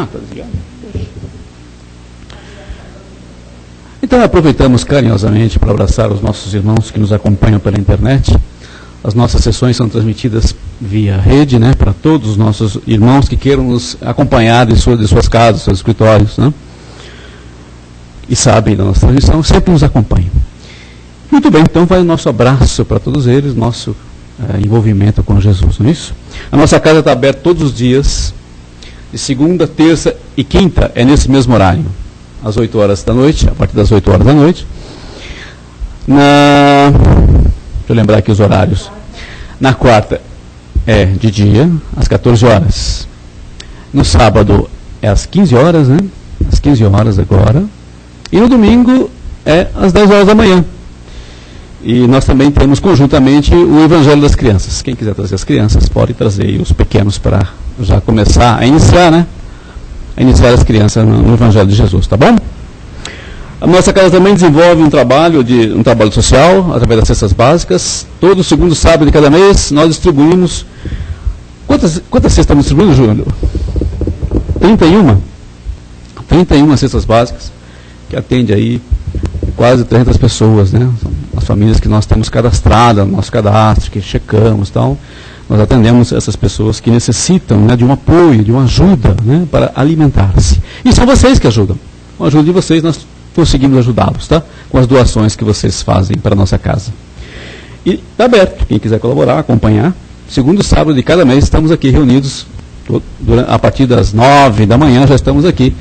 Está desligado. Então aproveitamos carinhosamente para abraçar os nossos irmãos que nos acompanham pela internet. As nossas sessões são transmitidas via rede, né, para todos os nossos irmãos que queiram nos acompanhar de suas casas, seus escritórios, né, e sabem da nossa transmissão, sempre nos acompanham. Muito bem, então vai o nosso abraço para todos eles, nosso envolvimento com Jesus, não é isso? A nossa casa está aberta todos os dias, de segunda, terça e quinta, é nesse mesmo horário, às 8 horas da noite, a partir das 8 horas da noite. Deixa eu lembrar aqui os horários. Na quarta é de dia, às 14 horas. No sábado é às 15 horas, né? Às 15 horas agora. E no domingo é às 10 horas da manhã. E nós também temos conjuntamente o Evangelho das Crianças. Quem quiser trazer as crianças, pode trazer os pequenos para já começar a iniciar, né? A iniciar as crianças no Evangelho de Jesus, tá bom? A nossa casa também desenvolve um trabalho social, através das cestas básicas. Todo segundo sábado de cada mês, nós distribuímos... Quantas cestas estamos distribuindo, Júlio? 31? 31 cestas básicas, que atende aí quase 300 pessoas, né? São as famílias que nós temos cadastradas no nosso cadastro, que checamos e tal. Nós atendemos essas pessoas que necessitam, né, de um apoio, de uma ajuda, né, para alimentar-se. E são vocês que ajudam. Com a ajuda de vocês, nós conseguimos ajudá-los, tá? Com as doações que vocês fazem para a nossa casa. E está aberto, quem quiser colaborar, acompanhar. Segundo sábado de cada mês, estamos aqui reunidos, a partir das 9 da manhã, já estamos aqui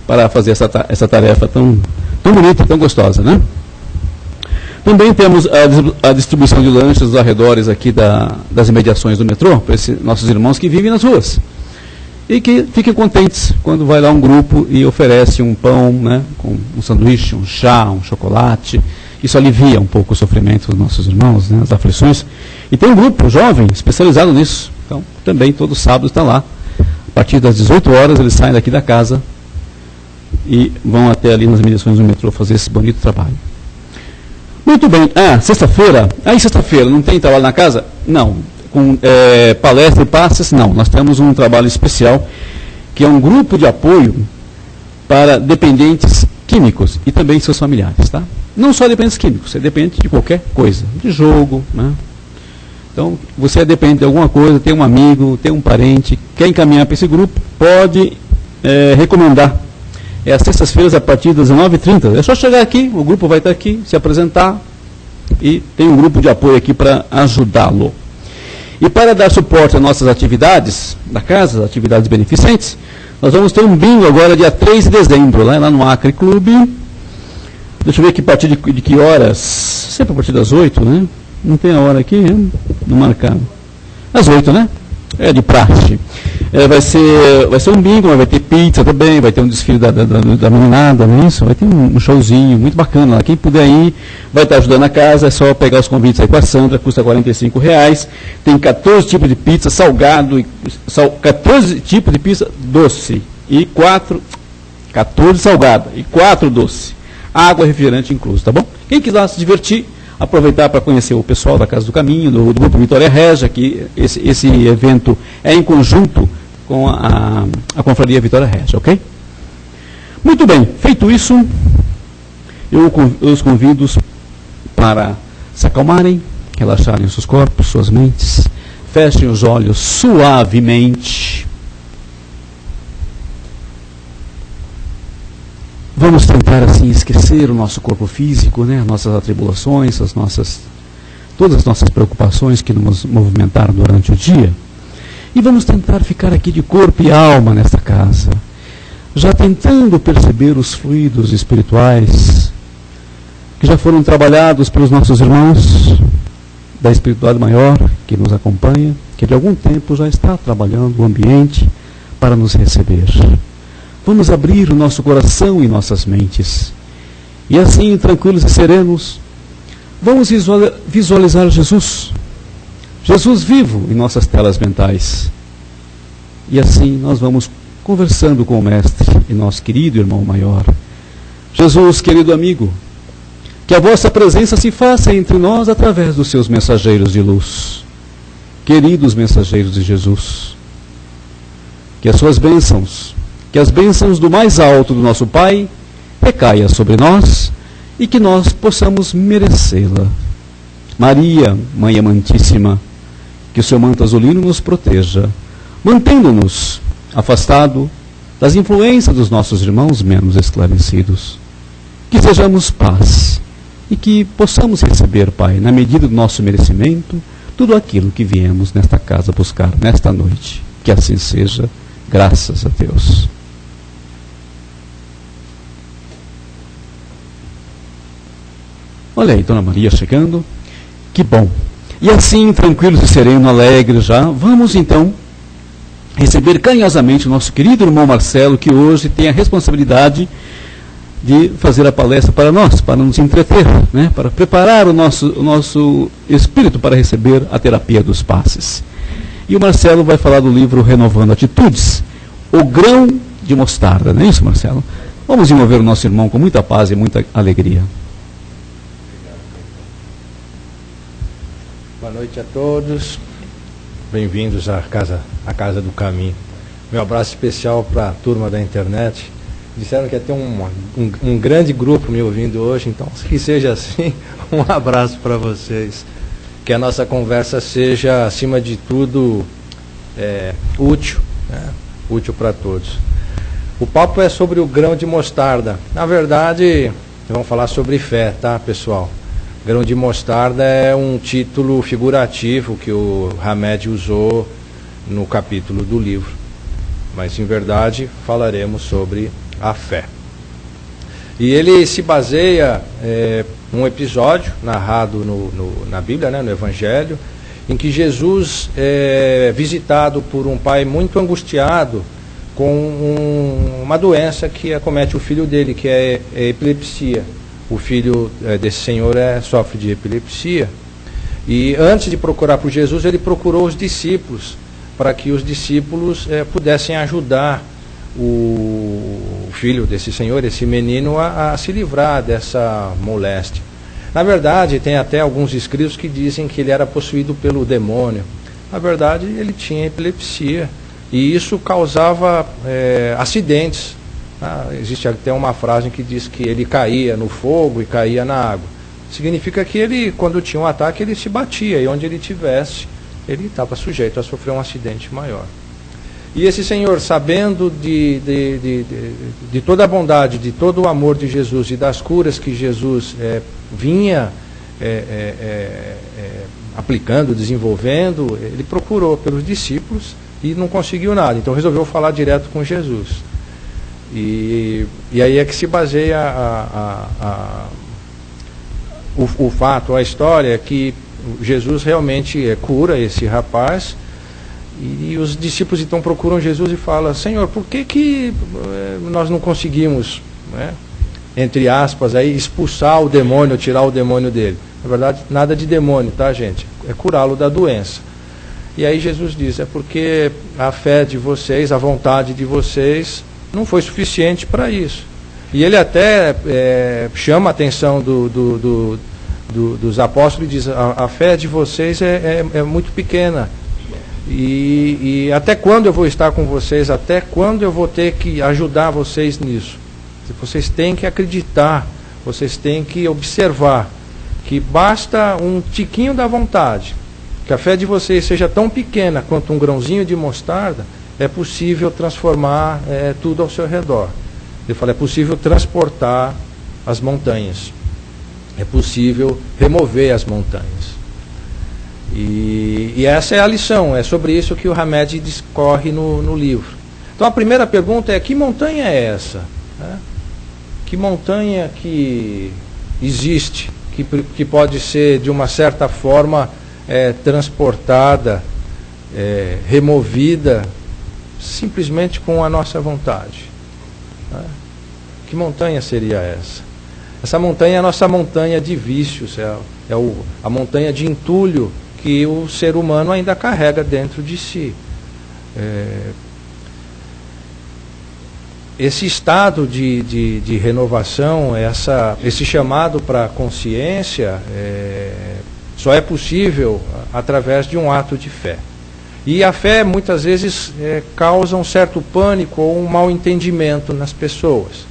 para fazer essa tarefa tão bonita, tão gostosa, né? Também temos a distribuição de lanches nos arredores aqui das imediações do metrô, para esses nossos irmãos que vivem nas ruas. E que fiquem contentes quando vai lá um grupo e oferece um pão, né, com um sanduíche, um chá, um chocolate. Isso alivia um pouco o sofrimento dos nossos irmãos, né, as aflições. E tem um grupo jovem especializado nisso. Então, também todo sábado está lá. A partir das 18 horas eles saem daqui da casa e vão até ali nas imediações do metrô fazer esse bonito trabalho. Muito bem. Sexta-feira. Sexta-feira não tem trabalho na casa? Não. Com palestra e passes, não. Nós temos um trabalho especial, que é um grupo de apoio para dependentes químicos e também seus familiares, tá? Não só dependentes químicos, é dependente de qualquer coisa, de jogo, né? Então, você é dependente de alguma coisa, tem um amigo, tem um parente, quer encaminhar para esse grupo, pode recomendar. É às sextas-feiras, a partir das 19h30. É só chegar aqui, o grupo vai estar aqui, se apresentar, e tem um grupo de apoio aqui para ajudá-lo. E para dar suporte às nossas atividades da casa, atividades beneficentes, nós vamos ter um bingo agora, dia 3 de dezembro, lá no Acre Clube. Deixa eu ver aqui a partir de que horas. Sempre a partir das 8, né? Não tem a hora aqui, né? Não marcado. Às 8, né? É de praxe. Vai ser um bingo, mas vai ter pizza também, vai ter um desfile da meninada, não é isso? Vai ter um showzinho muito bacana lá. Quem puder ir, vai estar ajudando a casa, é só pegar os convites aí com a Sandra, custa R$45. Tem 14 tipos de pizza, salgado, 14 tipos de pizza doce, e 14 salgado, e 4 doce. Água e refrigerante incluso, tá bom? Quem quiser se divertir, aproveitar para conhecer o pessoal da Casa do Caminho, do Grupo Vitória Régia, que esse evento é em conjunto com a Confraria Vitória Régia, ok? Muito bem, feito isso, eu os convido para se acalmarem, relaxarem os seus corpos, suas mentes, fechem os olhos suavemente. Vamos tentar assim esquecer o nosso corpo físico, né, as nossas atribulações, todas as nossas preocupações que nos movimentaram durante o dia. E vamos tentar ficar aqui de corpo e alma nesta casa, já tentando perceber os fluidos espirituais que já foram trabalhados pelos nossos irmãos da espiritualidade maior que nos acompanha, que de algum tempo já está trabalhando o ambiente para nos receber. Vamos abrir o nosso coração e nossas mentes. E assim, tranquilos e serenos, vamos visualizar Jesus. Jesus vivo em nossas telas mentais. E assim nós vamos conversando com o Mestre e nosso querido irmão maior. Jesus, querido amigo, que a vossa presença se faça entre nós através dos seus mensageiros de luz. Queridos mensageiros de Jesus, que as suas bênçãos que as bênçãos do mais alto do nosso Pai recaia sobre nós e que nós possamos merecê-la. Maria, Mãe amantíssima, que o seu manto azulino nos proteja, mantendo-nos afastado das influências dos nossos irmãos menos esclarecidos. Que sejamos paz e que possamos receber, Pai, na medida do nosso merecimento, tudo aquilo que viemos nesta casa buscar nesta noite. Que assim seja, graças a Deus. Olha aí, Dona Maria chegando. Que bom. E assim, tranquilos e serenos, alegres já, vamos então receber carinhosamente o nosso querido irmão Marcelo, que hoje tem a responsabilidade de fazer a palestra para nós, para nos entreter, né? Para preparar o nosso espírito para receber a terapia dos passes. E o Marcelo vai falar do livro Renovando Atitudes, o grão de mostarda, não é isso, Marcelo? Vamos envolver o nosso irmão com muita paz e muita alegria. Boa noite a todos, bem-vindos à Casa do Caminho. Meu abraço especial para a turma da internet. Disseram que ia ter um grande grupo me ouvindo hoje, então que seja assim, um abraço para vocês. Que a nossa conversa seja, acima de tudo, útil, né? Útil para todos. O papo é sobre o grão de mostarda. Na verdade, vamos falar sobre fé, tá, pessoal? Grão de mostarda é um título figurativo que o Hamed usou no capítulo do livro. Mas, em verdade, falaremos sobre a fé. E ele se baseia num episódio narrado na Bíblia, né, no Evangelho, em que Jesus é visitado por um pai muito angustiado com uma doença que acomete o filho dele, que é epilepsia. O filho desse senhor sofre de epilepsia. E antes de procurar por Jesus, ele procurou os discípulos, para que os discípulos pudessem ajudar o filho desse senhor, esse menino, a se livrar dessa moléstia. Na verdade, tem até alguns escritos que dizem que ele era possuído pelo demônio. Na verdade, ele tinha epilepsia, e isso causava acidentes. Existe até uma frase que diz que ele caía no fogo e caía na água. Significa que ele, quando tinha um ataque, ele se batia, e onde ele estivesse, ele estava sujeito a sofrer um acidente maior. E esse senhor, sabendo de toda a bondade, de todo o amor de Jesus e das curas que Jesus vinha aplicando, desenvolvendo, ele procurou pelos discípulos e não conseguiu nada. Então resolveu falar direto com Jesus. E aí é que se baseia o fato, a história, que Jesus realmente cura esse rapaz, e os discípulos então procuram Jesus e falam: Senhor, por que nós não conseguimos, né, entre aspas, aí, expulsar o demônio, tirar o demônio dele? Na verdade, nada de demônio, tá, gente? É curá-lo da doença. E aí Jesus diz: é porque a fé de vocês, a vontade de vocês não foi suficiente para isso. E ele até chama a atenção dos apóstolos e diz: a fé de vocês é muito pequena. E até quando eu vou estar com vocês? Até quando eu vou ter que ajudar vocês nisso? Vocês têm que acreditar, vocês têm que observar que basta um tiquinho da vontade, que a fé de vocês seja tão pequena quanto um grãozinho de mostarda, é possível transformar tudo ao seu redor. Ele fala: é possível transportar as montanhas, é possível remover as montanhas. E essa é a lição, é sobre isso que o Hamed discorre no livro. Então a primeira pergunta é: que montanha é essa? Que montanha que existe, que pode ser de uma certa forma transportada, removida, simplesmente com a nossa vontade? Que montanha seria essa? Essa montanha é a nossa montanha de vícios, a montanha de entulho que o ser humano ainda carrega dentro de si. Esse estado de renovação, esse chamado para a consciência, só é possível através de um ato de fé. E a fé, muitas vezes, causa um certo pânico ou um mal entendimento nas pessoas.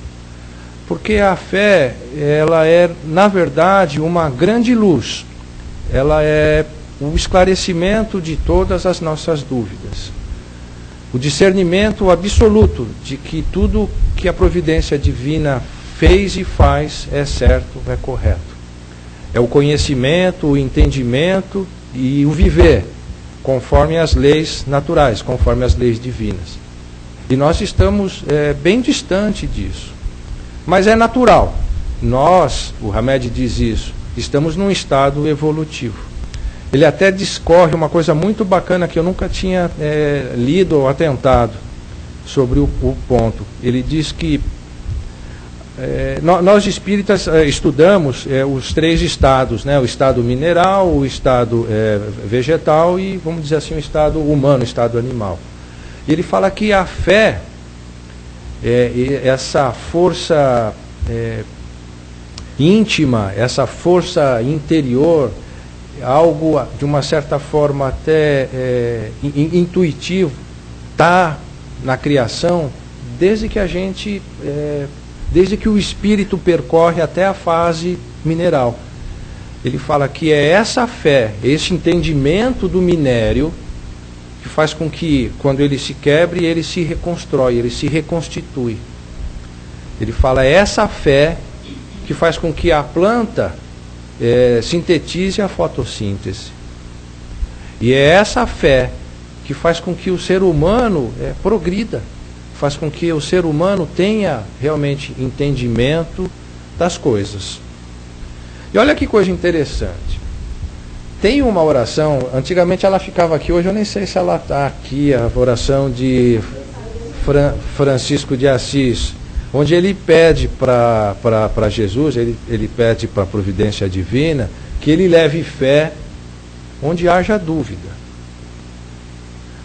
Porque a fé, ela é, na verdade, uma grande luz. Ela é o esclarecimento de todas as nossas dúvidas. O discernimento absoluto de que tudo que a providência divina fez e faz é certo, é correto. É o conhecimento, o entendimento e o viver conforme as leis naturais, conforme as leis divinas. E nós estamos bem distante disso. Mas é natural. Nós, o Hamed diz isso, estamos num estado evolutivo. Ele até discorre uma coisa muito bacana que eu nunca tinha lido ou atentado sobre o ponto. Ele diz que nós espíritas estudamos os 3 estados, né? O estado mineral, o estado vegetal e, vamos dizer assim, o estado humano, o estado animal. E ele fala que a fé, essa força íntima, essa força interior, algo de uma certa forma até intuitivo, está na criação desde que desde que o espírito percorre até a fase mineral. Ele fala que é essa fé, esse entendimento do minério, que faz com que, quando ele se quebre, ele se reconstrói, ele se reconstitui. Ele fala, é essa fé que faz com que a planta sintetize a fotossíntese. E é essa fé que faz com que o ser humano progrida, faz com que o ser humano tenha realmente entendimento das coisas. E olha que coisa interessante. Tem uma oração, antigamente ela ficava aqui, hoje eu nem sei se ela está aqui, a oração de Francisco de Assis, onde ele pede para Jesus, ele pede para a providência divina, que ele leve fé onde haja dúvida.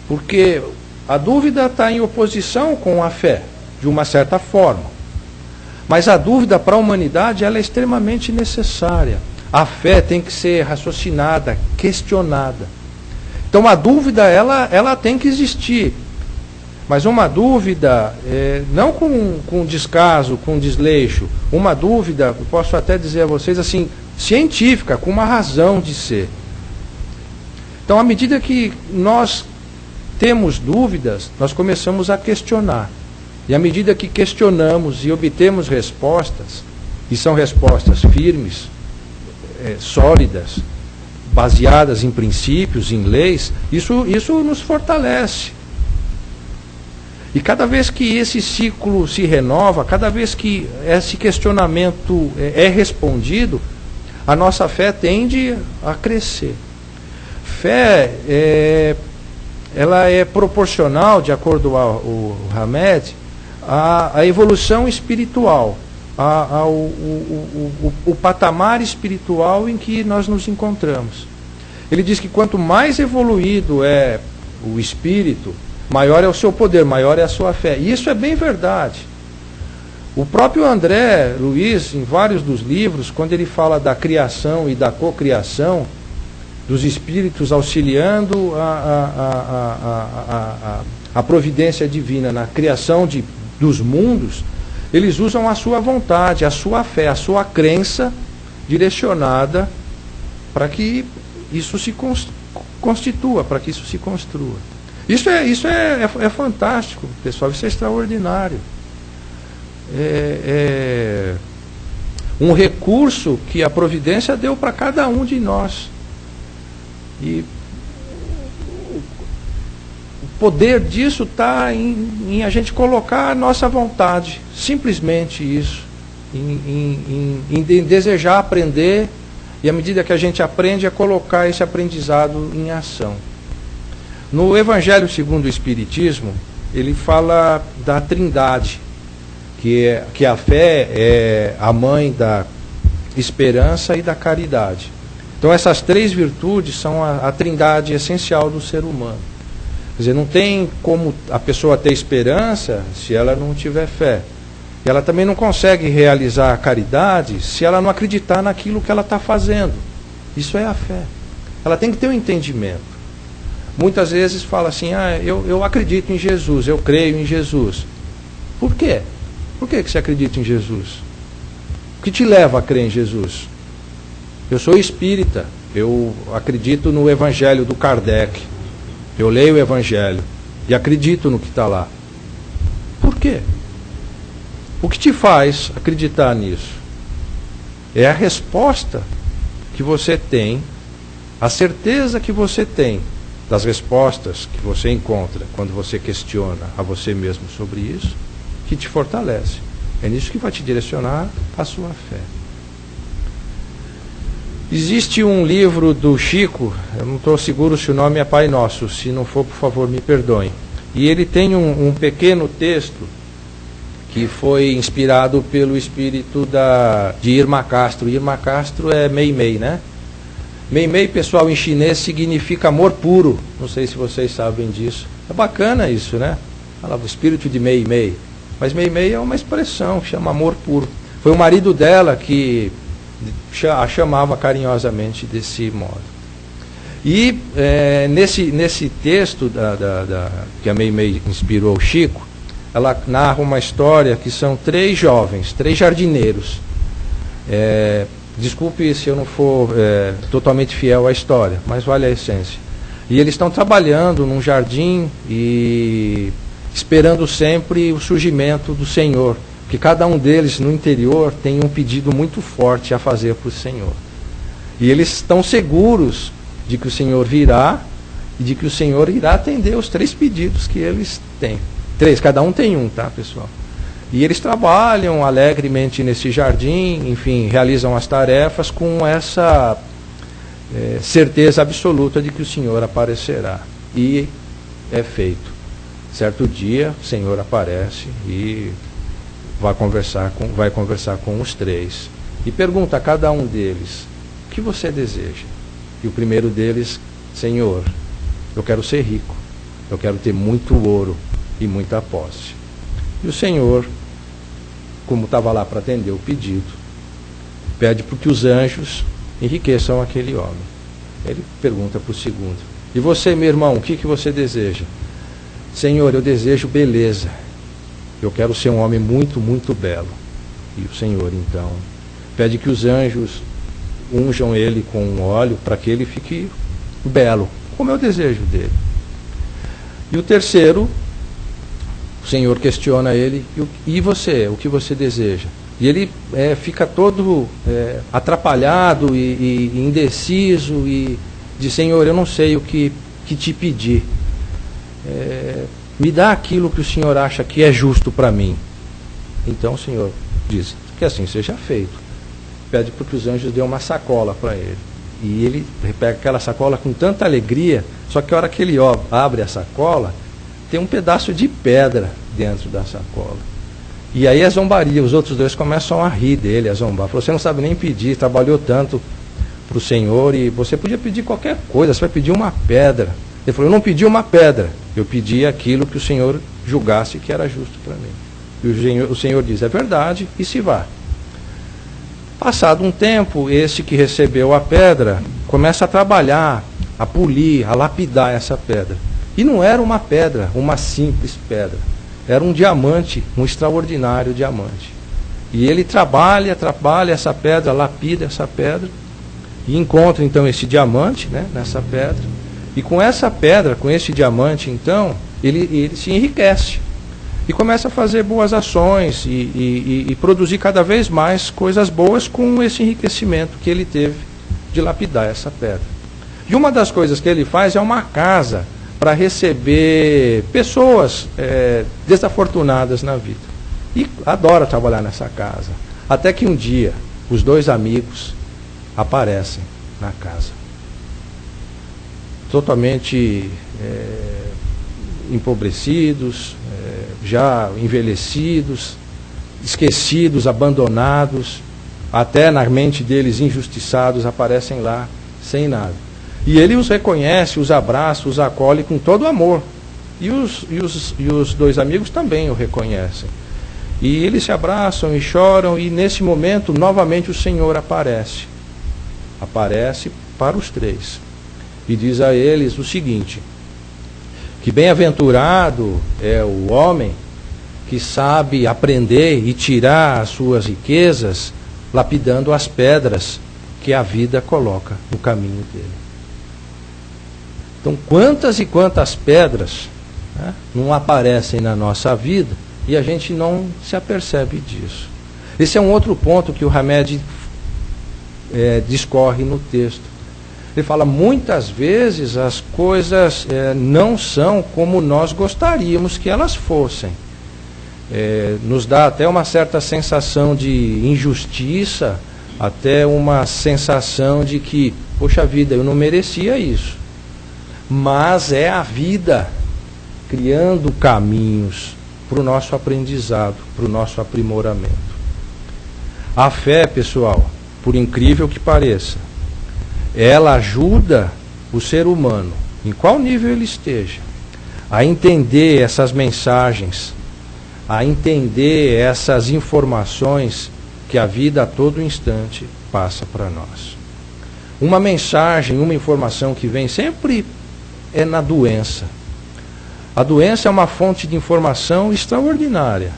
Porque a dúvida está em oposição com a fé, de uma certa forma. Mas a dúvida para a humanidade ela é extremamente necessária. A fé tem que ser raciocinada, questionada. Então a dúvida ela tem que existir. Mas uma dúvida, não com descaso, com desleixo. Uma dúvida, eu posso até dizer a vocês assim, científica, com uma razão de ser. Então à medida que nós temos dúvidas, nós começamos a questionar. E à medida que questionamos e obtemos respostas, e são respostas firmes, sólidas, baseadas em princípios, em leis, isso nos fortalece. E cada vez que esse ciclo se renova, cada vez que esse questionamento é respondido, a nossa fé tende a crescer. Fé ela é proporcional, de acordo ao Hamed, à evolução espiritual, o patamar espiritual em que nós nos encontramos. Ele diz que quanto mais evoluído é o espírito, maior é o seu poder, maior é a sua fé. E isso é bem verdade. O próprio André Luiz, em vários dos livros, quando ele fala da criação e da cocriação, dos espíritos auxiliando a providência divina na criação dos mundos, eles usam a sua vontade, a sua fé, a sua crença direcionada para que isso se constitua, para que isso se construa. Isso é fantástico, pessoal, isso é extraordinário. É um recurso que a providência deu para cada um de nós. E o poder disso está em a gente colocar a nossa vontade, simplesmente isso, em desejar aprender, e à medida que a gente aprende, é colocar esse aprendizado em ação. No Evangelho segundo o Espiritismo, ele fala da Trindade, que a fé é a mãe da esperança e da caridade. Então essas 3 virtudes são a trindade essencial do ser humano. Quer dizer, não tem como a pessoa ter esperança se ela não tiver fé. E ela também não consegue realizar a caridade se ela não acreditar naquilo que ela está fazendo. Isso é a fé. Ela tem que ter um entendimento. muitas vezes fala assim, eu acredito em Jesus, eu creio em Jesus. Por quê? Por que você acredita em Jesus? O que te leva a crer em Jesus? Eu sou espírita, eu acredito no Evangelho do Kardec, eu leio o Evangelho e acredito no que está lá. Por quê? O que te faz acreditar nisso? É a resposta que você tem, a certeza que você tem das respostas que você encontra quando você questiona a você mesmo sobre isso, que te fortalece. É nisso que vai te direcionar a sua fé. Existe um livro do Chico, eu não estou seguro se o nome é Pai Nosso, se não for, por favor, me perdoem. E ele tem um pequeno texto que foi inspirado pelo espírito de Irma Castro. Irma Castro é Mei Mei, né? Mei Mei, pessoal, em chinês significa amor puro. Não sei se vocês sabem disso. É bacana isso, né? Falava o espírito de Mei Mei. Mas Mei Mei é uma expressão, chama amor puro. Foi o marido dela que a chamava carinhosamente desse modo. E nesse texto que a Mei Mei inspirou o Chico, ela narra uma história que são 3 jovens, 3 jardineiros. Desculpe se eu não for totalmente fiel à história, mas vale a essência. E eles estão trabalhando num jardim e esperando sempre o surgimento do Senhor. Porque cada um deles no interior tem um pedido muito forte a fazer para o Senhor. E eles estão seguros de que o Senhor virá e de que o Senhor irá atender os 3 pedidos que eles têm. 3, cada um tem um, tá, pessoal? E eles trabalham alegremente nesse jardim, enfim, realizam as tarefas com essa certeza absoluta de que o Senhor aparecerá. E é feito. Certo dia, o Senhor aparece e vai conversar com os 3 e pergunta a cada um deles: o que você deseja? E o primeiro deles: Senhor, eu quero ser rico, eu quero ter muito ouro e muita posse. E o Senhor, como estava lá para atender o pedido, pede para que os anjos enriqueçam aquele homem. Ele pergunta para o segundo: e você, meu irmão, o que você deseja? Senhor, eu desejo beleza. Eu quero ser um homem muito, muito belo. E o Senhor, então, pede que os anjos unjam ele com um óleo para que ele fique belo, como é o desejo dele. E o terceiro, o Senhor questiona ele: e você, o que você deseja? E ele fica todo atrapalhado e indeciso e diz: Senhor, eu não sei o que te pedir. Me dá aquilo que o Senhor acha que é justo para mim. Então o Senhor diz: que assim seja feito. Pede para que os anjos dêem uma sacola para ele. E ele pega aquela sacola com tanta alegria, só que a hora que ele abre a sacola, tem um pedaço de pedra dentro da sacola. E aí a zombaria, os outros 2 começam a rir dele, a zombar. Falou: você não sabe nem pedir, trabalhou tanto para o Senhor e você podia pedir qualquer coisa, você vai pedir uma pedra. Ele falou: eu não pedi uma pedra, eu pedi aquilo que o Senhor julgasse que era justo para mim. E o Senhor diz: é verdade, e se vá. Passado um tempo, esse que recebeu a pedra começa a trabalhar, a polir, a lapidar essa pedra. E não era uma pedra, uma simples pedra. Era um diamante, um extraordinário diamante. E ele trabalha essa pedra, lapida essa pedra, e encontra então esse diamante, né, nessa pedra. E com essa pedra, com esse diamante, então, ele se enriquece. E começa a fazer boas ações e produzir cada vez mais coisas boas com esse enriquecimento que ele teve de lapidar essa pedra. E uma das coisas que ele faz é uma casa para receber pessoas desafortunadas na vida. E adora trabalhar nessa casa. Até que um dia, os 2 amigos aparecem na casa. Totalmente empobrecidos, já envelhecidos, esquecidos, abandonados, até na mente deles injustiçados, aparecem lá sem nada. E ele os reconhece, os abraça, os acolhe com todo amor. E os 2 amigos também o reconhecem. E eles se abraçam e choram, e nesse momento, novamente o Senhor aparece. Aparece para os 3. E diz a eles o seguinte: Que bem-aventurado é o homem que sabe aprender e tirar as suas riquezas lapidando as pedras que a vida coloca no caminho dele. Então, quantas e quantas pedras, né, não aparecem na nossa vida e a gente não se apercebe disso. Esse é um outro ponto que o Hamed discorre no texto. Ele fala, muitas vezes as coisas não são como nós gostaríamos que elas fossem. Nos dá até uma certa sensação de injustiça, até uma sensação de que, poxa vida, eu não merecia isso. Mas é a vida criando caminhos para o nosso aprendizado, para o nosso aprimoramento. A fé, pessoal, por incrível que pareça, ela ajuda o ser humano, em qual nível ele esteja, a entender essas mensagens, a entender essas informações que a vida a todo instante passa para nós. Uma mensagem, uma informação que vem sempre é na doença. A doença é uma fonte de informação extraordinária.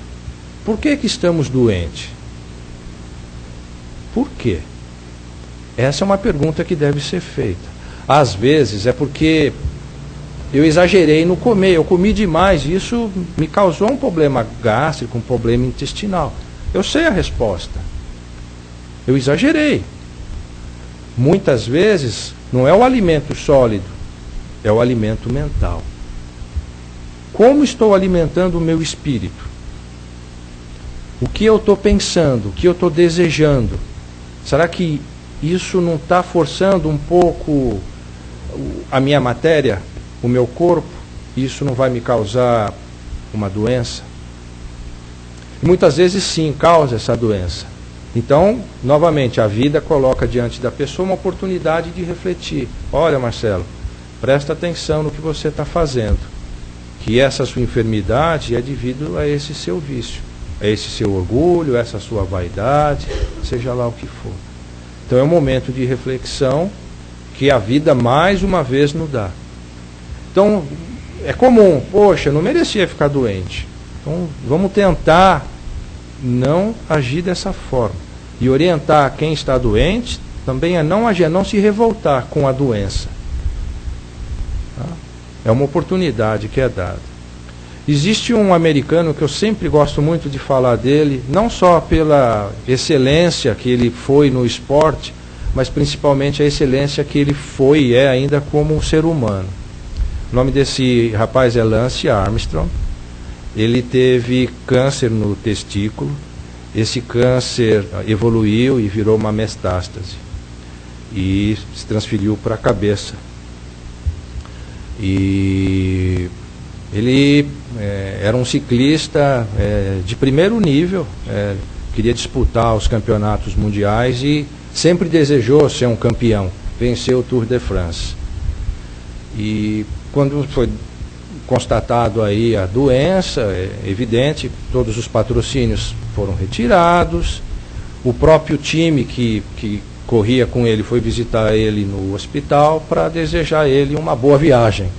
Por que estamos doentes? Por quê? Essa é uma pergunta que deve ser feita. Às vezes é porque eu exagerei no comer, eu comi demais, e isso me causou um problema gástrico, um problema intestinal. Eu sei a resposta. Eu exagerei. Muitas vezes não é o alimento sólido, é o alimento mental. Como estou alimentando o meu espírito? O que eu estou pensando? O que eu estou desejando? Será que isso não está forçando um pouco a minha matéria, o meu corpo? Isso não vai me causar uma doença? E muitas vezes sim, causa essa doença. Então, novamente, a vida coloca diante da pessoa uma oportunidade de refletir. Olha, Marcelo, presta atenção no que você está fazendo. Que essa sua enfermidade é devido a esse seu vício, a esse seu orgulho, essa sua vaidade, seja lá o que for. Então é um momento de reflexão que a vida mais uma vez nos dá. Então é comum, poxa, eu não merecia ficar doente. Então vamos tentar não agir dessa forma. E orientar quem está doente também a não agir, a não se revoltar com a doença. Tá? É uma oportunidade que é dada. Existe um americano que eu sempre gosto muito de falar dele, não só pela excelência que ele foi no esporte, mas principalmente a excelência que ele foi e é ainda como um ser humano. O nome desse rapaz é Lance Armstrong. Ele teve câncer no testículo. Esse câncer evoluiu e virou uma metástase. E se transferiu para a cabeça. E ele era um ciclista de primeiro nível, queria disputar os campeonatos mundiais e sempre desejou ser um campeão, vencer o Tour de France. E quando foi constatado aí a doença, é evidente, todos os patrocínios foram retirados, o próprio time que corria com ele foi visitar ele no hospital para desejar a ele uma boa viagem.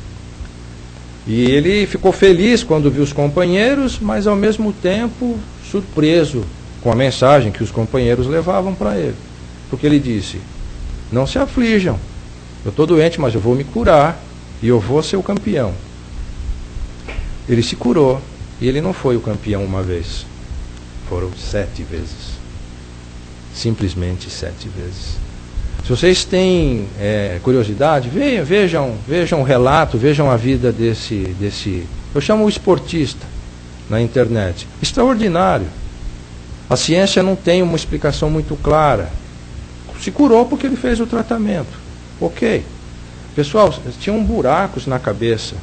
E ele ficou feliz quando viu os companheiros, mas ao mesmo tempo surpreso com a mensagem que os companheiros levavam para ele. Porque ele disse, não se aflijam, eu estou doente, mas eu vou me curar e eu vou ser o campeão. Ele se curou e ele não foi o campeão uma vez, foram 7 vezes. Simplesmente 7 vezes. Se vocês têm curiosidade, vejam o relato, vejam a vida desse, eu chamo o esportista na internet. Extraordinário. A ciência não tem uma explicação muito clara. Se curou porque ele fez o tratamento. Ok. Pessoal, tinham buracos na cabeça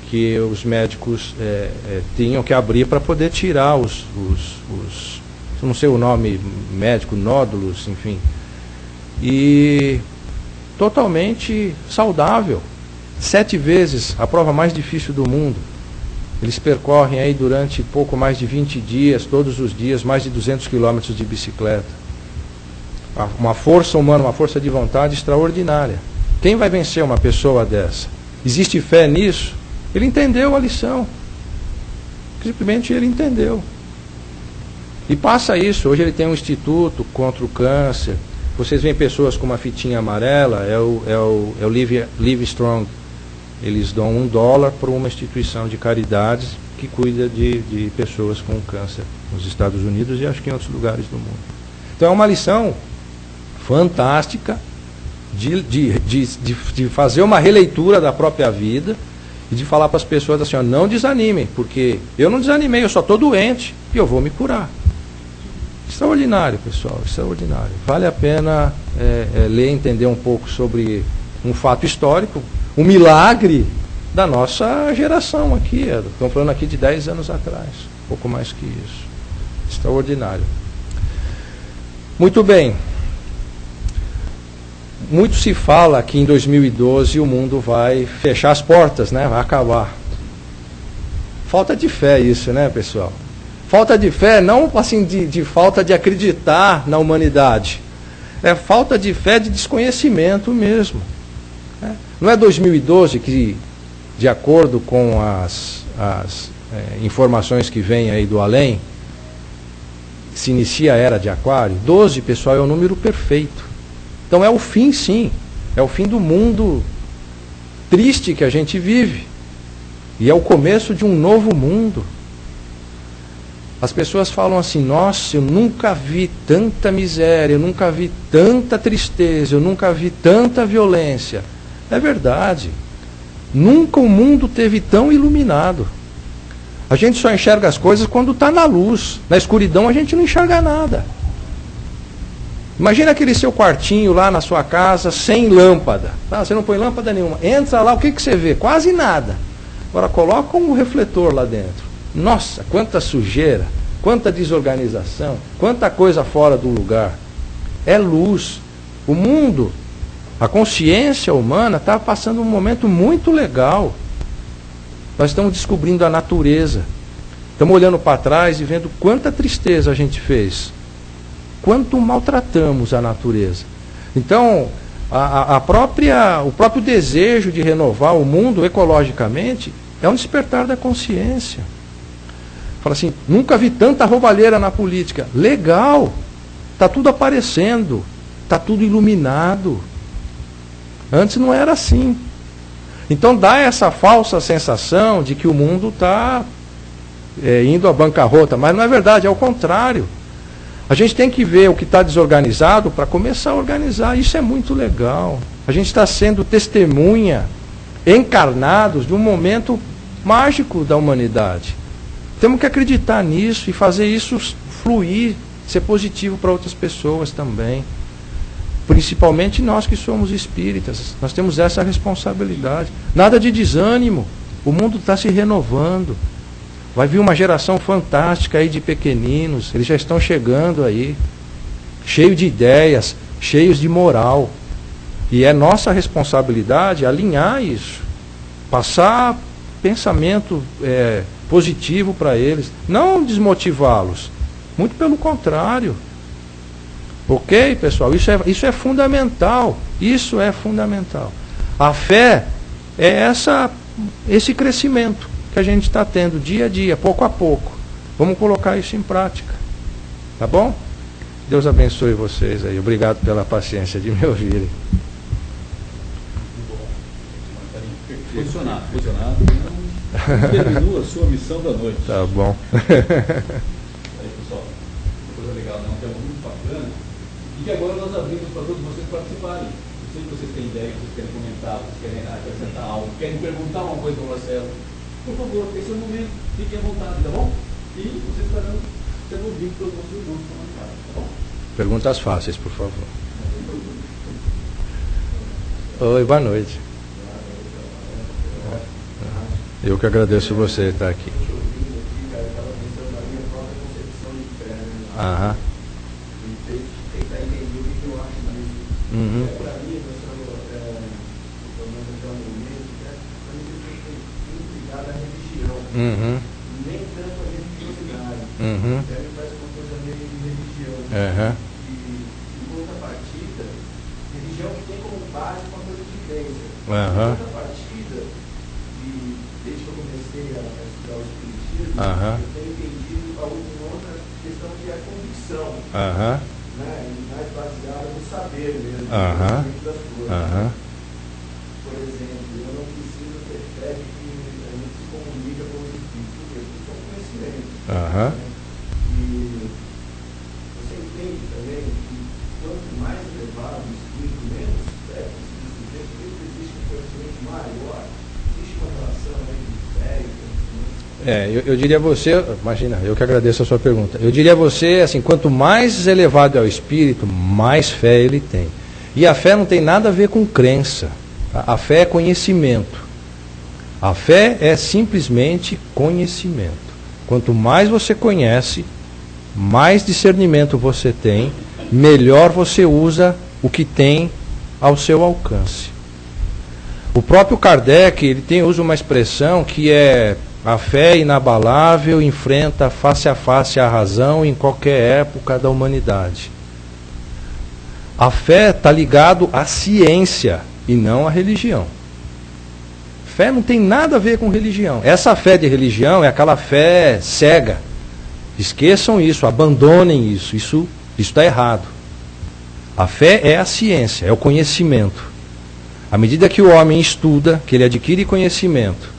que os médicos tinham que abrir para poder tirar os não sei o nome médico, nódulos, enfim. E totalmente saudável. 7 vezes, a prova mais difícil do mundo. Eles percorrem aí durante pouco mais de 20 dias, todos os dias, mais de 200 quilômetros de bicicleta. Uma força humana, uma força de vontade extraordinária. Quem vai vencer uma pessoa dessa? Existe fé nisso? Ele entendeu a lição. Simplesmente ele entendeu. E passa isso. Hoje ele tem um instituto contra o câncer. Vocês veem pessoas com uma fitinha amarela, é o Live Strong. Eles dão $1 para uma instituição de caridades que cuida de pessoas com câncer nos Estados Unidos e acho que em outros lugares do mundo. Então é uma lição fantástica de fazer uma releitura da própria vida e de falar para as pessoas assim, ó, não desanimem, porque eu não desanimei, eu só estou doente e eu vou me curar. Extraordinário, pessoal, extraordinário. Vale a pena ler e entender um pouco sobre um fato histórico, um milagre da nossa geração aqui. Estamos falando aqui de 10 anos atrás, pouco mais que isso. Extraordinário. Muito bem. Muito se fala que em 2012 o mundo vai fechar as portas, né? Vai acabar. Falta de fé isso, né, pessoal? Falta de fé, não assim de falta de acreditar na humanidade. É falta de fé de desconhecimento mesmo. Né? Não é 2012 que, de acordo com as informações que vêm aí do além, se inicia a era de Aquário. 12, pessoal, é o número perfeito. Então é o fim, sim. É o fim do mundo triste que a gente vive. E é o começo de um novo mundo. As pessoas falam assim, nossa, eu nunca vi tanta miséria, eu nunca vi tanta tristeza, eu nunca vi tanta violência. É verdade. Nunca o mundo teve tão iluminado. A gente só enxerga as coisas quando está na luz. Na escuridão a gente não enxerga nada. Imagina aquele seu quartinho lá na sua casa, sem lâmpada. Ah, você não põe lâmpada nenhuma. Entra lá, o que você vê? Quase nada. Agora coloca um refletor lá dentro. Nossa, quanta sujeira, quanta desorganização, quanta coisa fora do lugar. É luz. O mundo, a consciência humana está passando um momento muito legal. Nós estamos descobrindo a natureza. Estamos olhando para trás e vendo quanta tristeza a gente fez. Quanto maltratamos a natureza. Então, o próprio desejo de renovar o mundo ecologicamente é um despertar da consciência. Fala assim, nunca vi tanta roubalheira na política. Legal, está tudo aparecendo, está tudo iluminado. Antes não era assim. Então dá essa falsa sensação de que o mundo está indo à bancarrota, mas não é verdade, é o contrário. A gente tem que ver o que está desorganizado para começar a organizar. Isso é muito legal. A gente está sendo testemunha, encarnados de um momento mágico da humanidade. Temos que acreditar nisso e fazer isso fluir, ser positivo para outras pessoas também. Principalmente nós que somos espíritas. Nós temos essa responsabilidade. Nada de desânimo. O mundo está se renovando. Vai vir uma geração fantástica aí de pequeninos. Eles já estão chegando aí. Cheios de ideias, cheios de moral. E é nossa responsabilidade alinhar isso. Passar pensamento positivo para eles. Não desmotivá-los. Muito pelo contrário. Ok, pessoal? Isso é fundamental. Isso é fundamental. A fé é esse crescimento que a gente está tendo dia a dia, pouco a pouco. Vamos colocar isso em prática. Tá bom? Deus abençoe vocês aí. Obrigado pela paciência de me ouvirem. Funcionado. Não terminou a sua missão da noite. Tá bom. Aí, pessoal, coisa legal, né? Um tema muito bacana. E que agora nós abrimos para todos vocês participarem. Eu sei que vocês têm ideia, que vocês querem comentar, vocês querem acrescentar algo, querem perguntar uma coisa para o Marcelo. Por favor, esse é o momento, fiquem à vontade, tá bom? E vocês estarão sendo ouvidos pelos nossos irmãos comentários, tá bom? Perguntas fáceis, por favor. Oi, boa noite. Eu que agradeço você estar aqui. Aham. Uhum. Uhum. Nem tanto a religiosidade. Uhum. Ele faz uma coisa meio de religião. Uhum. E contrapartida, religião que tem como base uma coisa de crença. Uhum. Contrapartida de comecei a estudar o Espiritismo, Aham. eu tenho entendido uma outra questão que é a convicção, Aham. né? E mais baseada no saber mesmo, Aham. no conhecimento das coisas. Aham. Por exemplo, eu não preciso ter fé de que a gente se comunica com os espíritos, porque isso é um conhecimento. Aham. Né? E você entende também que quanto mais elevado o espírito, menos fé precisa se ter, porque existe um conhecimento maior, existe uma relação entre fé e conhecimento. Eu diria a você, imagina, eu que agradeço a sua pergunta. Eu diria a você, assim, quanto mais elevado é o espírito, mais fé ele tem. E a fé não tem nada a ver com crença. A fé é conhecimento. A fé é simplesmente conhecimento. Quanto mais você conhece, mais discernimento você tem, melhor você usa o que tem ao seu alcance. O próprio Kardec, ele usa uma expressão que é: a fé inabalável enfrenta face a face a razão em qualquer época da humanidade. A fé está ligado à ciência e não à religião. Fé não tem nada a ver com religião. Essa fé de religião é aquela fé cega. Esqueçam isso, abandonem isso. Isso está errado. A fé é a ciência, é o conhecimento. À medida que o homem estuda, que ele adquire conhecimento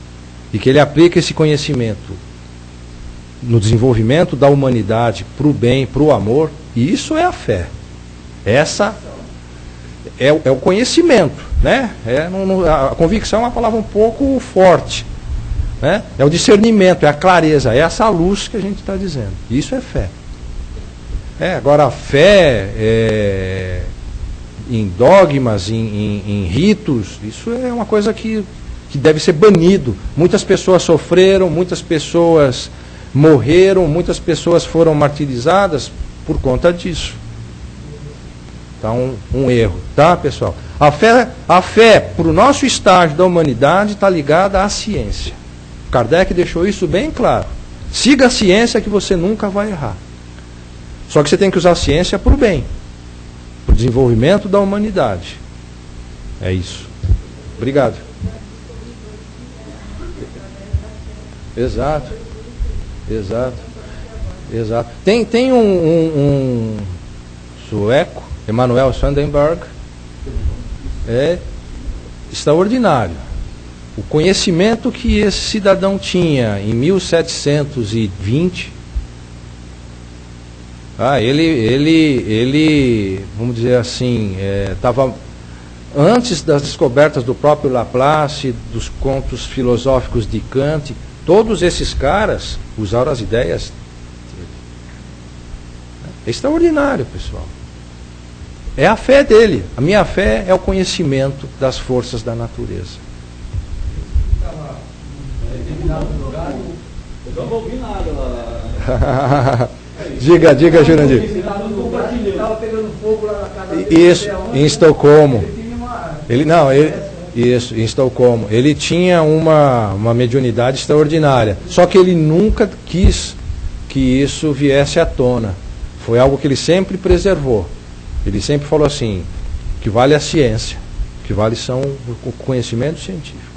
e que ele aplica esse conhecimento no desenvolvimento da humanidade para o bem, para o amor, isso é a fé. Essa é o conhecimento, né? A convicção é uma palavra um pouco forte, né? É o discernimento, é a clareza, é essa luz que a gente está dizendo. Isso é fé. Agora a fé em dogmas, em ritos, isso é uma coisa que deve ser banido. Muitas pessoas sofreram, muitas pessoas morreram, muitas pessoas foram martirizadas por conta disso. Então, um erro, tá, pessoal? A fé para o nosso estágio da humanidade está ligada à ciência. Kardec deixou isso bem claro. Siga a ciência que você nunca vai errar. Só que você tem que usar a ciência para o bem, para o desenvolvimento da humanidade. É isso. Obrigado. Exato. Tem um sueco, Emanuel Swedenborg, é extraordinário. O conhecimento que esse cidadão tinha em 1720, ele, vamos dizer assim, estava antes das descobertas do próprio Laplace, dos contos filosóficos de Kant. Todos esses caras usaram as ideias. É extraordinário, pessoal. É a fé dele. A minha fé é o conhecimento das forças da natureza. Eu não ouvi nada lá. Diga, Jurandir. Estava pegando fogo lá na casa dele. Isso, em Estocolmo. Isso, em Estocolmo. Ele tinha uma mediunidade extraordinária. Só que ele nunca quis que isso viesse à tona. Foi algo que ele sempre preservou. Ele sempre falou assim, que vale a ciência, que vale são o conhecimento científico.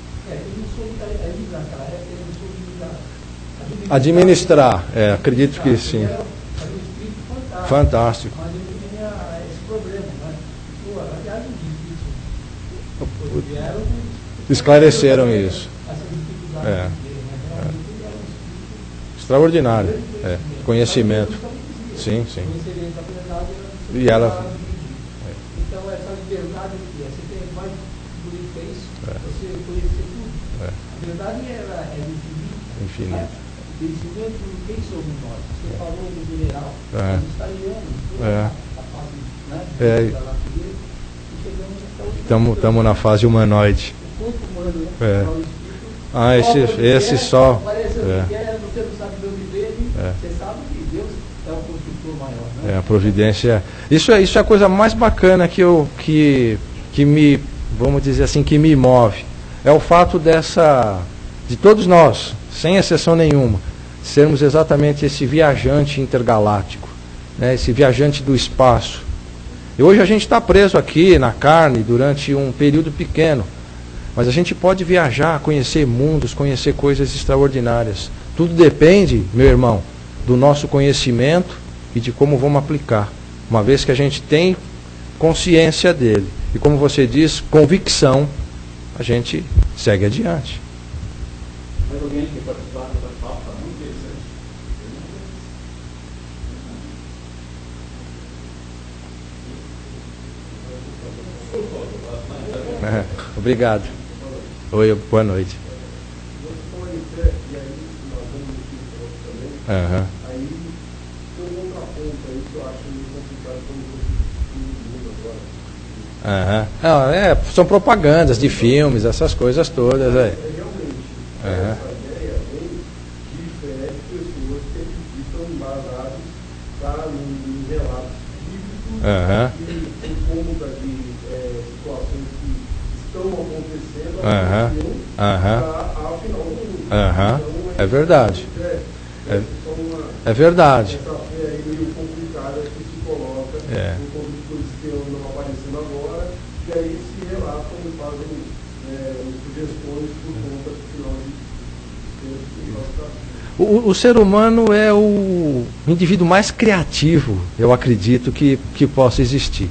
Administrar, acredito que sim. Fantástico. Mas ele tinha esse problema, né? Aliás, Esclareceram isso. Extraordinário. Conhecimento. Sim. E ela. Então, essa liberdade aqui, você tem mais bonita isso, você conhecer tudo. A verdade é infinita. O conhecimento, quem somos nós? Você falou do general, nós estaríamos, a fase da natureza, e chegamos até o Estamos na fase humanoide. o corpo humano, né? Esse só. Parece que você não sabe de onde veio, você sabe que Deus é o construtor maior, né? A providência. Isso é a coisa mais bacana que me, vamos dizer assim, que me move. É o fato de todos nós, sem exceção nenhuma, sermos exatamente esse viajante intergaláctico, né? Esse viajante do espaço. E hoje a gente está preso aqui na carne durante um período pequeno. Mas a gente pode viajar, conhecer mundos, conhecer coisas extraordinárias. Tudo depende, meu irmão, do nosso conhecimento e de como vamos aplicar. Uma vez que a gente tem consciência dele. E como você diz, convicção, a gente segue adiante. Mas alguém que participar do bate-papo está muito interessante. Obrigado. Oi, boa noite. Aham. Aí tem um contraponto aí que eu acho meio complicado quando você agora. São propagandas de filmes, essas coisas todas. Realmente, essa ideia vem de fé de pessoas que acreditam embasados em relatos bíblicos e em cômodas de situações que estão acontecendo afinal do mundo. Então, é verdade. É verdade. Essa fé aí meio complicada que se coloca por conta de coisas que andam aparecendo agora, e aí se relatam e fazem sugestões por conta do final de O ser humano é o indivíduo mais criativo, eu acredito, que possa existir.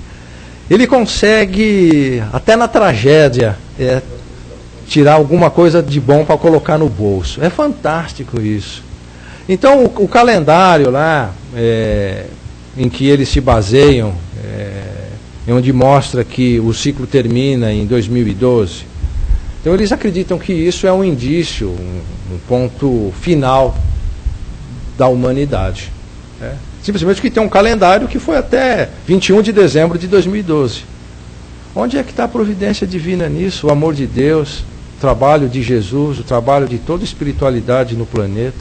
Ele consegue, até na tragédia, tirar alguma coisa de bom para colocar no bolso. É fantástico isso. Então, o calendário lá, em que eles se baseiam, onde mostra que o ciclo termina em 2012, então eles acreditam que isso é um indício, um ponto final da humanidade. Simplesmente que tem um calendário que foi até 21 de dezembro de 2012. Onde é que está a providência divina nisso? O amor de Deus, o trabalho de Jesus, o trabalho de toda a espiritualidade no planeta.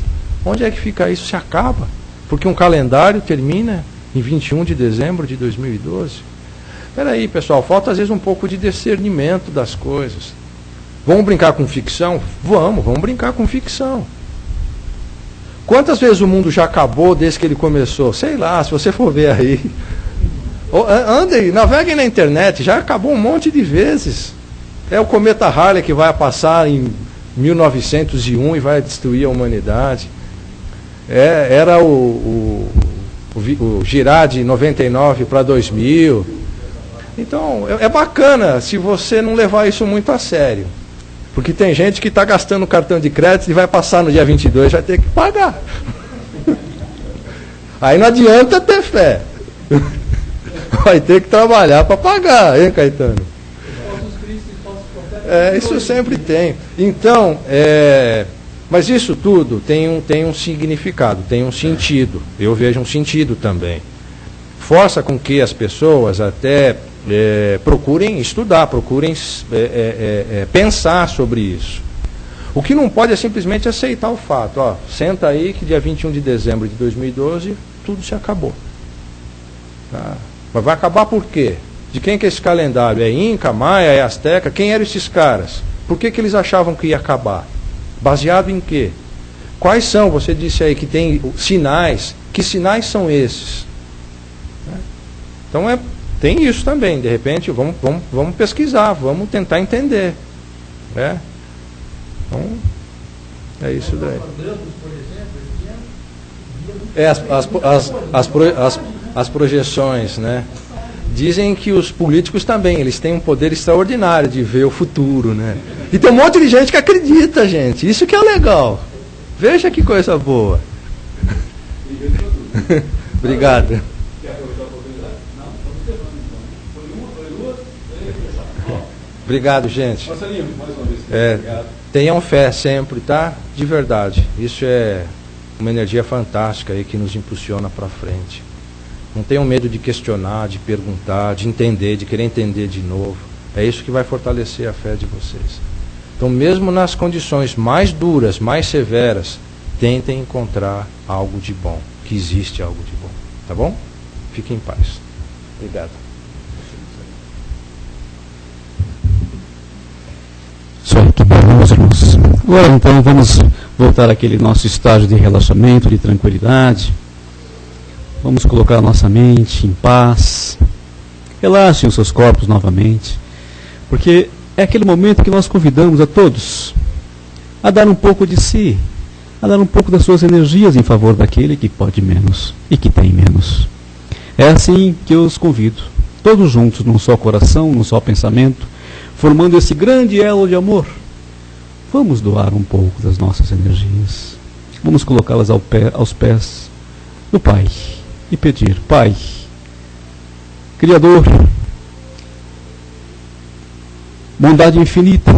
Onde é que fica isso? Se acaba. Porque um calendário termina em 21 de dezembro de 2012. Espera aí, pessoal, falta às vezes um pouco de discernimento das coisas. Vamos brincar com ficção? Vamos brincar com ficção. Quantas vezes o mundo já acabou desde que ele começou? Sei lá, se você for ver aí. Andem, naveguem na internet, já acabou um monte de vezes. É o cometa Halley que vai passar em 1901 e vai destruir a humanidade. Era o girar de 99 para 2000. Então, é bacana se você não levar isso muito a sério. Porque tem gente que está gastando cartão de crédito e vai passar no dia 22 e vai ter que pagar. Aí não adianta ter fé. Vai ter que trabalhar para pagar, hein, Caetano? Isso sempre tem. Então, mas isso tudo tem um significado, tem um sentido. Eu vejo um sentido também. Força com que as pessoas até procurem estudar, procurem pensar sobre isso. O que não pode é simplesmente aceitar o fato. Senta aí que dia 21 de dezembro de 2012 tudo se acabou. Tá? Mas vai acabar por quê? De quem que é esse calendário? É Inca, Maia, é Azteca? Quem eram esses caras? Por que eles achavam que ia acabar? Baseado em quê? Quais são, você disse aí que tem sinais, que sinais são esses? Então tem isso também, de repente vamos pesquisar, vamos tentar entender. Então, é isso daí. As projeções, né? Dizem que os políticos também, eles têm um poder extraordinário de ver o futuro, né? E tem um monte de gente que acredita, gente. Isso que é legal. Veja que coisa boa. Obrigado. Obrigado, gente. Marcelinho, mais uma vez. Tenham fé sempre, tá? De verdade. Isso é uma energia fantástica aí que nos impulsiona para frente. Não tenham medo de questionar, de perguntar, de entender, de querer entender de novo. É isso que vai fortalecer a fé de vocês. Então, mesmo nas condições mais duras, mais severas, tentem encontrar algo de bom, que existe algo de bom. Tá bom? Fiquem em paz. Obrigado. Só que bom, meus irmãos. Agora então vamos voltar àquele nosso estágio de relaxamento, de tranquilidade. Vamos colocar a nossa mente em paz. Relaxem os seus corpos novamente. Porque é aquele momento que nós convidamos a todos a dar um pouco de si, a dar um pouco das suas energias em favor daquele que pode menos e que tem menos. É assim que eu os convido, todos juntos, num só coração, num só pensamento, formando esse grande elo de amor. Vamos doar um pouco das nossas energias. Vamos colocá-las aos pés do Pai e pedir: Pai, Criador, bondade infinita,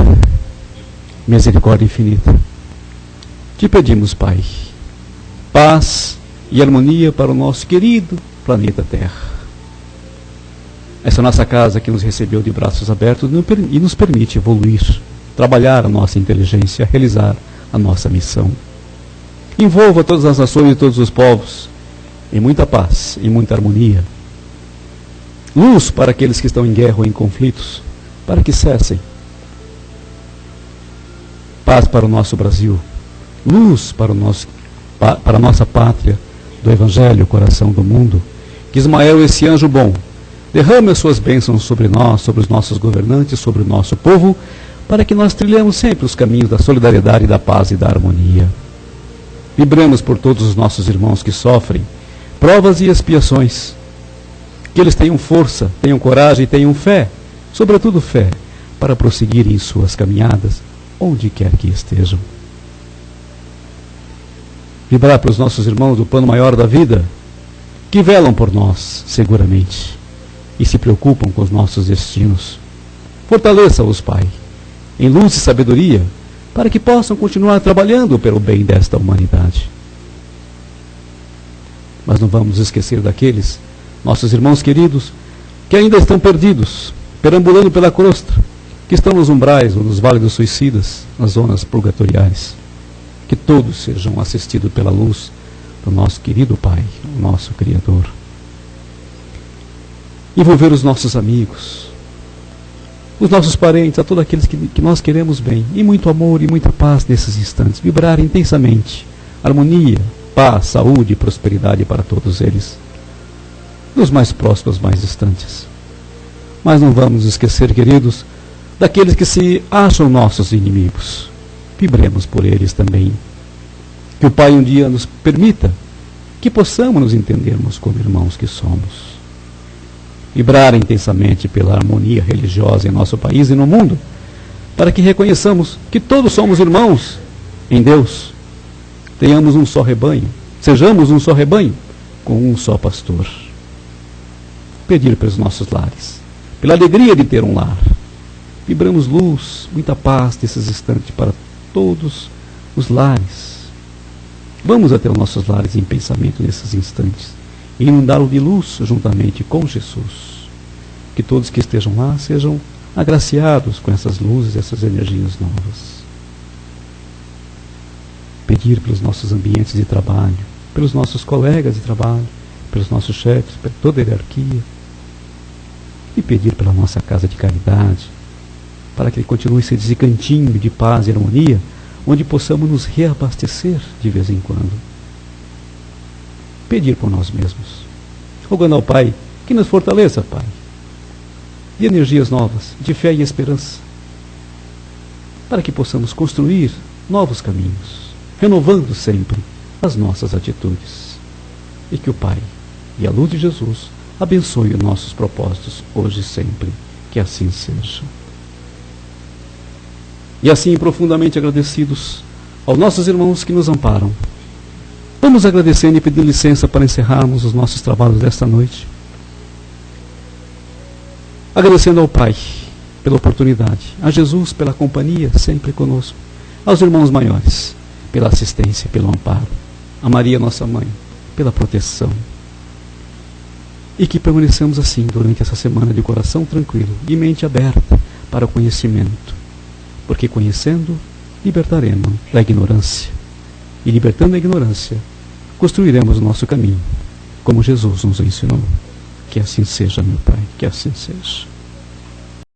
misericórdia infinita, te pedimos, Pai, paz e harmonia para o nosso querido planeta Terra. Essa nossa casa que nos recebeu de braços abertos e nos permite evoluir, trabalhar a nossa inteligência, realizar a nossa missão. Envolva todas as nações e todos os povos em muita paz e muita harmonia. Luz para aqueles que estão em guerra ou em conflitos, para que cessem. Paz para o nosso Brasil. Luz para a nossa pátria do Evangelho, coração do mundo. Que Ismael, esse anjo bom, derrame as suas bênçãos sobre nós, sobre os nossos governantes, sobre o nosso povo, para que nós trilhemos sempre os caminhos da solidariedade, da paz e da harmonia. Vibremos por todos os nossos irmãos que sofrem provas e expiações. Que eles tenham força, tenham coragem e tenham fé, sobretudo fé, para prosseguirem em suas caminhadas, onde quer que estejam. Vibrar para os nossos irmãos do plano maior da vida, que velam por nós, seguramente, e se preocupam com os nossos destinos. Fortaleça-os, Pai, em luz e sabedoria, para que possam continuar trabalhando pelo bem desta humanidade. Mas não vamos esquecer daqueles, nossos irmãos queridos, que ainda estão perdidos, perambulando pela crosta, que estão nos umbrais ou nos vales dos suicidas, nas zonas purgatoriais. Que todos sejam assistidos pela luz do nosso querido Pai, o nosso Criador. Envolver os nossos amigos, os nossos parentes, a todos aqueles que nós queremos bem, e muito amor e muita paz nesses instantes. Vibrar intensamente, harmonia, paz, saúde e prosperidade para todos eles, dos mais próximos aos mais distantes. Mas não vamos esquecer, queridos, daqueles que se acham nossos inimigos. Vibremos por eles também. Que o Pai um dia nos permita que possamos nos entendermos como irmãos que somos. Vibrar intensamente pela harmonia religiosa em nosso país e no mundo, para que reconheçamos que todos somos irmãos em Deus. Tenhamos um só rebanho, sejamos um só rebanho, com um só pastor. Pedir pelos nossos lares, pela alegria de ter um lar. Vibramos luz, muita paz nesses instantes para todos os lares. Vamos até os nossos lares em pensamento nesses instantes e inundá-lo de luz juntamente com Jesus. Que todos que estejam lá sejam agraciados com essas luzes, essas energias novas. Pedir pelos nossos ambientes de trabalho, pelos nossos colegas de trabalho, pelos nossos chefes, por toda a hierarquia. E pedir pela nossa casa de caridade, para que ele continue esse cantinho de paz e harmonia, onde possamos nos reabastecer de vez em quando. Pedir por nós mesmos, rogando ao Pai que nos fortaleça, Pai, de energias novas, de fé e esperança, para que possamos construir novos caminhos, renovando sempre as nossas atitudes. E que o Pai e a luz de Jesus abençoe os nossos propósitos hoje e sempre, que assim seja. E assim, profundamente agradecidos aos nossos irmãos que nos amparam, vamos agradecendo e pedindo licença para encerrarmos os nossos trabalhos desta noite. Agradecendo ao Pai pela oportunidade, a Jesus pela companhia sempre conosco, aos irmãos maiores pela assistência, pelo amparo, a Maria, nossa mãe, pela proteção. E que permaneçamos assim durante essa semana de coração tranquilo e mente aberta para o conhecimento. Porque conhecendo, libertaremos da ignorância. E libertando a ignorância, construiremos o nosso caminho, como Jesus nos ensinou. Que assim seja, meu Pai, que assim seja.